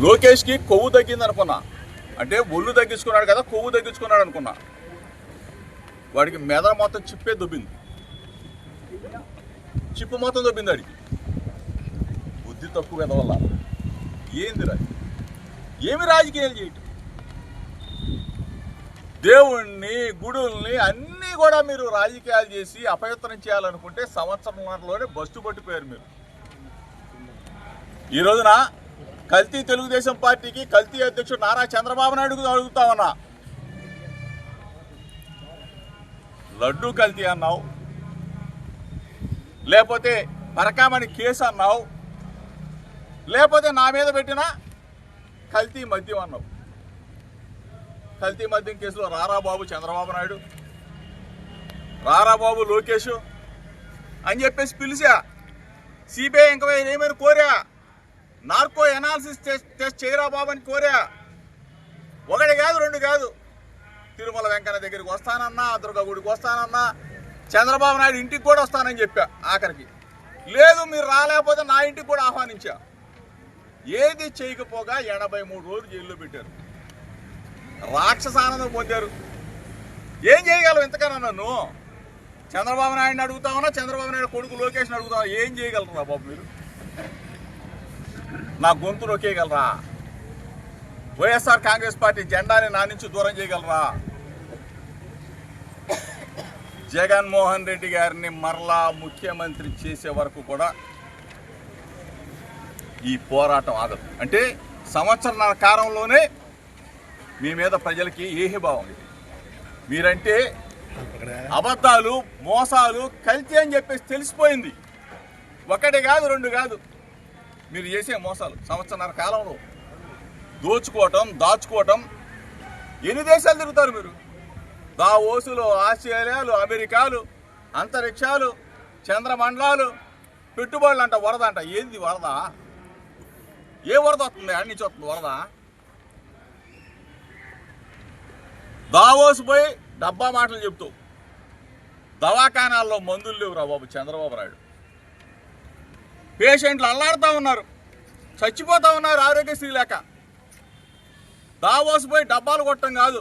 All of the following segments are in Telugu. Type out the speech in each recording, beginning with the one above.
లోకేష్కి కొవ్వు తగ్గింది అనుకున్నా, అంటే ఒళ్ళు తగ్గించుకున్నాడు కదా, కొవ్వు తగ్గించుకున్నాడు అనుకున్నా. వాడికి మెదడు మొత్తం చిప్పే దొబ్బింది, చిప్పు మొత్తం దొబ్బింది వాడికి. బుద్ధి తక్కువ కదా వల్ల ఏంది ఏమి రాజకీయాలు చేయటం? దేవుణ్ణి, గుడుల్ని అన్నీ కూడా మీరు రాజకీయాలు చేసి అపవిత్రం చేయాలనుకుంటే సంవత్సరంలోనే బస్సు పట్టిపోయారు మీరు. ఈ రోజున కల్తీ తెలుగుదేశం పార్టీకి కల్తీ అధ్యక్షుడు నారా చంద్రబాబు నాయుడు అడుగుతా ఉన్నా. లడ్డూ కల్తీ అన్నావు, లేకపోతే పరకామణి కేసు అన్నావు, లేకపోతే నా మీద పెట్టిన కల్తీ మద్యం అన్నావు. కల్తీ మద్యం కేసులో రారాబాబు చంద్రబాబు నాయుడు, రారాబాబు లోకేష్ అని చెప్పేసి పిలిచా. సిబిఐ ఎంక్వైరీ ఏమైనా కోరా, నార్కో ఎనాలిసిస్ టెస్ట్ చేయరా బాబు అని కోరా. ఒకటి కాదు, రెండు కాదు. తిరుమల వెంకన్న దగ్గరికి వస్తానన్నా, దుర్గా గుడికి వస్తానన్నా, చంద్రబాబు నాయుడు ఇంటికి కూడా వస్తానని చెప్పా. ఆఖరికి లేదు మీరు రాలేకపోతే నా ఇంటికి కూడా ఆహ్వానించా. ఏది చేయకపోగా 83 రోజులు జైల్లో పెట్టారు. రాక్షసానందం పొందారు. ఏం చేయగలవు ఇంతకన్నా? నన్ను చంద్రబాబు నాయుడిని అడుగుతా ఉన్నా, చంద్రబాబు నాయుడు కొడుకు లోకేష్ని అడుగుతా ఉన్నా. ఏం చేయగలరా బాబు మీరు? నా గొంతు నొక్కేయగలరా? వైఎస్ఆర్ కాంగ్రెస్ పార్టీ జెండాని నా నుంచి దూరం చేయగలరా? జగన్మోహన్ రెడ్డి గారిని మరలా ముఖ్యమంత్రి చేసే వరకు కూడా ఈ పోరాటం ఆగదు. అంటే సంవత్సరాల కాలంలోనే మీ మీద ప్రజలకి ఏహిభావం ఇది. మీరంటే అబద్ధాలు, మోసాలు, కల్తీ అని చెప్పేసి తెలిసిపోయింది. ఒకటి కాదు, రెండు కాదు. మీరు చేసే మోసాలు సంవత్సరాల కాలంలో దోచుకోవటం, దాచుకోవటం. ఎన్ని దేశాలు తిరుగుతారు మీరు? దావోసులు, ఆస్ట్రేలియాలు, అమెరికాలు, అంతరిక్షాలు, చంద్రమండలాలు, పెట్టుబడులు అంట, వరద అంట. ఏంది వరద? ఏ వరద వస్తుంది? అన్ని నుంచి వస్తుంది వరద. దావోసు పోయి డబ్బా మాటలు చెప్తూ దవాఖానాల్లో మందులు లేవురా బాబు చంద్రబాబు నాయుడు. పేషెంట్లు అల్లాడుతూ ఉన్నారు, చచ్చిపోతూ ఉన్నారు ఆరోగ్యశ్రీ లేక. దావోసు పోయి డబ్బాలు కొట్టడం కాదు,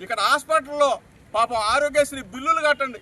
ఇక్కడ హాస్పిటల్లో పాపం ఆరోగ్యశ్రీ బిల్లులు కట్టండి.